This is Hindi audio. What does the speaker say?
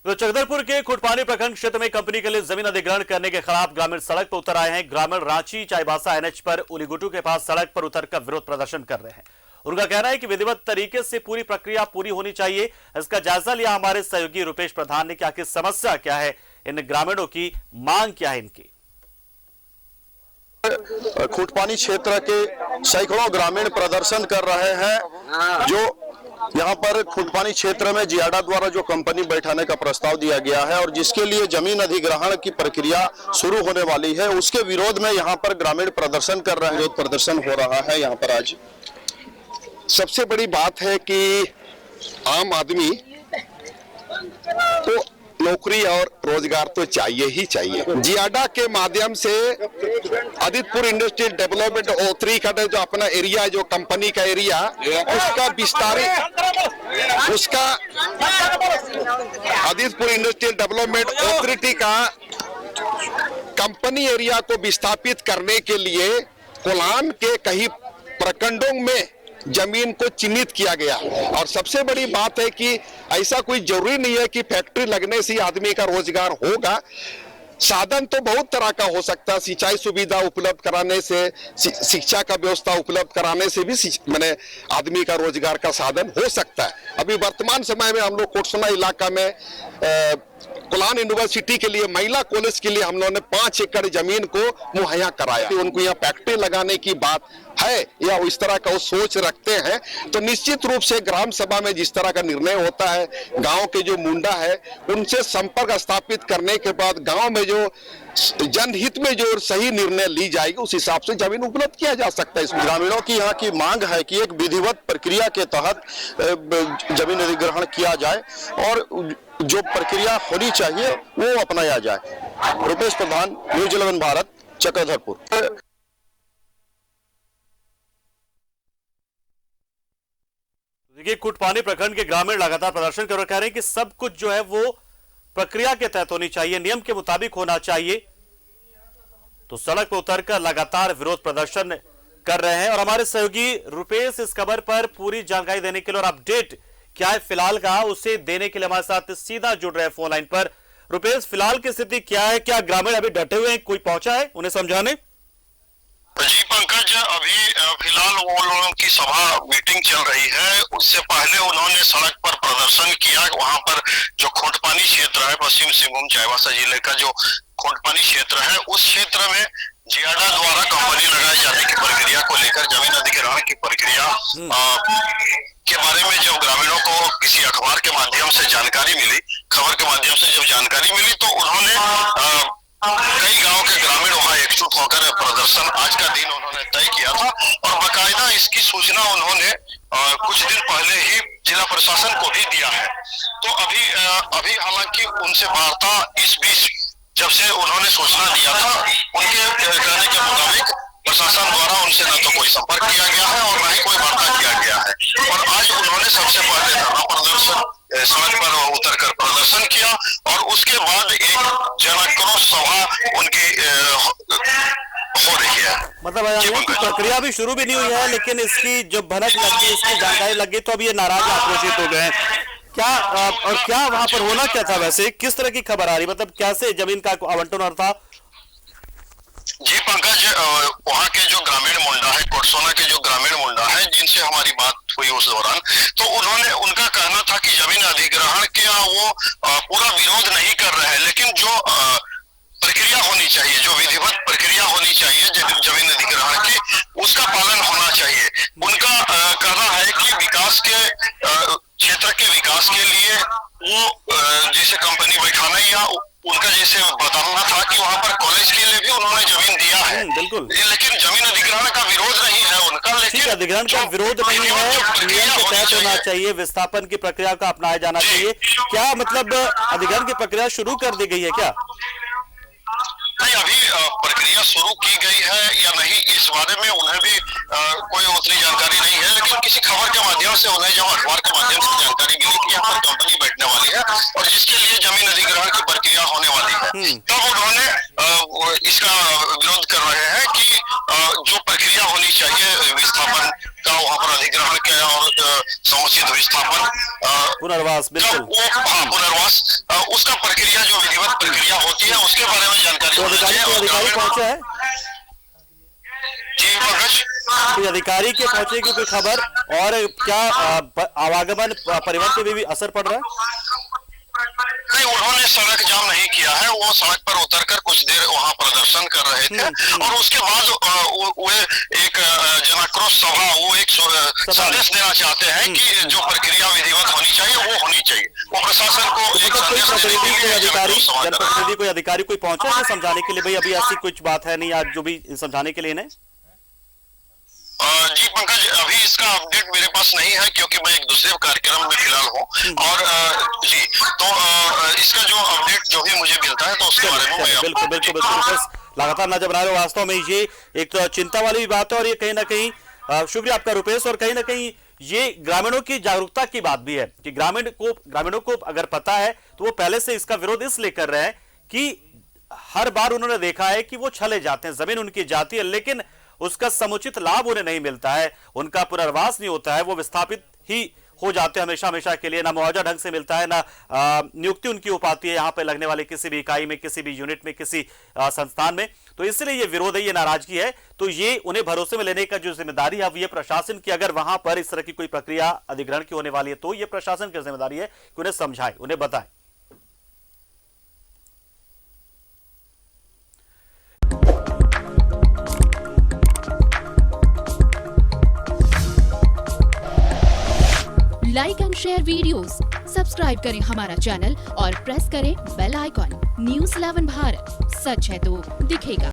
तो चकधरपुर के खुटपानी प्रखंड क्षेत्र में कंपनी के लिए जमीन अधिग्रहण करने के खिलाफ ग्रामीण सड़क पर उतर आए हैं। ग्रामीण रांची चाईबासा एनएच पर उलीगुटू के पास सड़क पर उतरकर विरोध प्रदर्शन कर रहे हैं। उनका कहना है कि विधिवत तरीके से पूरी प्रक्रिया पूरी होनी चाहिए। इसका जायजा लिया हमारे सहयोगी रुपेश प्रधान ने कि आखिर समस्या क्या है, इन ग्रामीणों की मांग क्या है। इनकी खुटपानी क्षेत्र के सैकड़ों ग्रामीण प्रदर्शन कर रहे हैं। जो यहाँ पर खुटपानी क्षेत्र में जियाडा द्वारा जो कंपनी बैठाने का प्रस्ताव दिया गया है और जिसके लिए जमीन अधिग्रहण की प्रक्रिया शुरू होने वाली है, उसके विरोध में यहाँ पर ग्रामीण प्रदर्शन कर रहे हैं। विरोध प्रदर्शन हो रहा है यहाँ पर आज। सबसे बड़ी बात है कि आम आदमी को नौकरी और रोजगार तो चाहिए ही चाहिए। जियाडा के माध्यम से आदित्यपुर इंडस्ट्रियल डेवलपमेंट O3 का जो अपना एरिया है, जो कंपनी का एरिया, उसका विस्तारित, उसका आदित्यपुर इंडस्ट्रियल डेवलपमेंट ऑथोरिटी का कंपनी एरिया को विस्थापित करने के लिए कोलान के कई प्रखंडों में जमीन को चिन्हित किया गया। और सबसे बड़ी बात है कि ऐसा कोई जरूरी नहीं है कि फैक्ट्री लगने से आदमी का रोजगार होगा। साधन तो बहुत तरह का हो सकता है। सिंचाई सुविधा उपलब्ध कराने से, शिक्षा का व्यवस्था उपलब्ध कराने से भी मैंने आदमी का रोजगार का साधन हो सकता है। अभी वर्तमान समय में हम लोग कोटसोना इलाका में कोलान यूनिवर्सिटी के लिए, महिला कॉलेज के लिए हम लोगों ने 5 एकड़ जमीन को मुहैया कराया। उनको यहाँ फैक्ट्री लगाने की बात है या इस तरह का वो सोच रखते हैं, तो निश्चित रूप से ग्राम सभा में जिस तरह का निर्णय होता है, गांव के जो मुंडा है उनसे संपर्क स्थापित करने के बाद गांव में जो जनहित में जो सही निर्णय ली जाएगी उस हिसाब से जमीन उपलब्ध किया जा सकता है। इसमें ग्रामीणों की यहाँ की मांग है कि एक विधिवत प्रक्रिया के तहत जमीन अधिग्रहण किया जाए और जो प्रक्रिया होनी चाहिए वो अपनाया जाए। रुपेश प्रधान, न्यूज़ 11 भारत, चकधरपुर। देखिए, खुटपानी प्रखंड के ग्रामीण लगातार प्रदर्शन कर रहे हैं कि सब कुछ जो है वो प्रक्रिया के तहत होनी चाहिए, नियम के मुताबिक होना चाहिए। तो सड़क पर उतरकर लगातार विरोध प्रदर्शन कर रहे हैं और हमारे सहयोगी रुपेश इस खबर पर पूरी जानकारी देने के लिए और अपडेट क्या है फिलहाल का, उसे देने के लिए हमारे साथ सीधा जुड़ रहे हैं फोन लाइन पर। रुपेश, फिलहाल की स्थिति क्या है? क्या ग्रामीण अभी डटे हुए हैं? कोई पहुंचा है उन्हें समझाने? जी पंकज, अभी फिलहाल वो लोगों की सभा मीटिंग चल रही है। उससे पहले उन्होंने सड़क पर प्रदर्शन किया। वहां पर जो खुटपानी क्षेत्र है, पश्चिम सिंहभूम चाईबासा जिले का जो खुटपानी क्षेत्र है, उस क्षेत्र में जियाडा द्वारा कंपनी लगाए जाने की प्रक्रिया को लेकर जमीन अधिग्रहण की प्रक्रिया के बारे में जब ग्रामीणों को किसी अखबार के माध्यम से जानकारी मिली, खबर के माध्यम से जब जानकारी मिली, तो उन्होंने कई गांव के ग्रामीण वहां एकजुट होकर प्रदर्शन आज का दिन उन्होंने तय किया था और बाकायदा इसकी सूचना उन्होंने कुछ दिन पहले ही जिला प्रशासन को भी दिया है। तो अभी हालांकि उनसे वार्ता इस बीच जब से उन्होंने सूचना दिया था, उनके कहने के मुताबिक प्रशासन द्वारा उनसे न तो कोई संपर्क किया गया है और न ही कोई वार्ता किया गया है। और आज उन्होंने सबसे पहले धरना प्रदर्शन, सड़क पर उतरकर प्रदर्शन किया और उसके बाद एक जनाक्रोश सभा उनकी हो रही है। मतलब प्रक्रिया भी शुरू भी नहीं हुई है, लेकिन इसकी जो भनक लगी, इसकी जानकारी लगी तो अब ये नाराज आक्रोशित हो गए। क्या और क्या वहां पर होना क्या था? वैसे किस तरह की खबर आ रही, मतलब कैसे जमीन का आवंटन हो था? जी पंकज, वहाँ के जो ग्रामीण मुंडा है, कोटसोना के जो ग्रामीण मुंडा है, जिनसे हमारी बात हुई उस दौरान, तो उनका कहना था कि जमीन अधिग्रहण का वो पूरा विरोध नहीं कर रहे हैं, लेकिन जो प्रक्रिया होनी चाहिए, जो विधिवत प्रक्रिया होनी चाहिए जमीन अधिग्रहण की, उसका पालन होना चाहिए। उनका कहना है कि विकास के क्षेत्र के विकास के लिए वो जैसे कंपनी बैठाना या उनका जैसे बताना था कि वहां पर कॉलेज के लिए भी उन्होंने जमीन दिया है, बिल्कुल, लेकिन जमीन अधिग्रहण का विरोध नहीं है उनका। लेकिन अधिग्रहण का विरोध नहीं है, नियम के तहत होना चाहिए, विस्थापन की प्रक्रिया का अपनाया जाना चाहिए। क्या मतलब अधिग्रहण की प्रक्रिया शुरू कर दी गई है क्या? नहीं, अभी प्रक्रिया शुरू की गई है या नहीं इस बारे में उन्हें भी कोई उतनी जानकारी नहीं है, लेकिन किसी खबर के माध्यम से उन्हें जब अखबार के माध्यम से जानकारी मिली कि यहाँ पर कंपनी बैठने वाली है और जिसके लिए जमीन अधिग्रहण की प्रक्रिया होने वाली है, तब उन्होंने इसका विरोध कर रहे हैं कि जो प्रक्रिया होनी चाहिए विस्थापन का, वहाँ पर अधिग्रहण किया और समुचित विस्थापन पुनर्वास, बिल्कुल पुनर्वास, उस तो अधिकारी पहुंचे हैं? जी पंकज, कोई अधिकारी के पहुंचे की कोई खबर, और क्या आवागमन परिवहन पे भी असर पड़ रहा है? नहीं, उन्होंने सड़क जाम नहीं किया है, वो सड़क पर उतरकर कुछ देर वहां प्रदर्शन कर रहे थे और उसके बाद वो एक जनाक्रोश सभा, वो एक संदेश देना चाहते हैं कि जो प्रक्रिया विधिवत होनी चाहिए वो होनी चाहिए। वो प्रशासन को एक जनप्रतिनिधि कोई अधिकारी कोई पहुंचा है समझाने के लिए, भाई अभी ऐसी कुछ बात है नहीं, आज जो भी समझाने के लिए इन्हें? जी पंकज, अभी इसका अपडेट मेरे पास नहीं है क्योंकि मैं एक दूसरे कार्यक्रम में फिलहाल हूँ, और जी तो इसका जो अपडेट जो भी मुझे मिलता है तो उसके बारे में मैं बिल्कुल लगातार नजर बना रहे हो। वास्तव में ये एक तो चिंता वाली भी बात है, और ये कहीं ना कहीं शुक्रिया आपका रुपेश, और कहीं ना कहीं ये ग्रामीणों की जागरूकता की बात भी है कि ग्रामीणों को अगर पता है तो वो पहले से इसका विरोध इसलिए कर रहे हैं कि हर बार उन्होंने देखा है कि वो छले जाते हैं, जमीन उनकी जाती है लेकिन उसका समुचित लाभ उन्हें नहीं मिलता है, उनका पुनर्वास नहीं होता है, वो विस्थापित ही हो जाते हैं हमेशा के लिए, ना मुआवजा ढंग से मिलता है, ना नियुक्ति उनकी हो पाती है यहाँ पे लगने वाले किसी भी इकाई में, किसी भी यूनिट में, किसी संस्थान में। तो इसलिए ये विरोध है, ये नाराजगी है। तो ये उन्हें भरोसे में लेने का जो जिम्मेदारी है ये प्रशासन की, अगर वहां पर इस तरह की कोई प्रक्रिया अधिग्रहण की होने वाली है तो ये प्रशासन की जिम्मेदारी है कि उन्हें समझाए, उन्हें बताए। Like and share videos, subscribe करें हमारा चैनल और प्रेस करें बेल आइकॉन। न्यूज़ 11 भारत, सच है तो दिखेगा।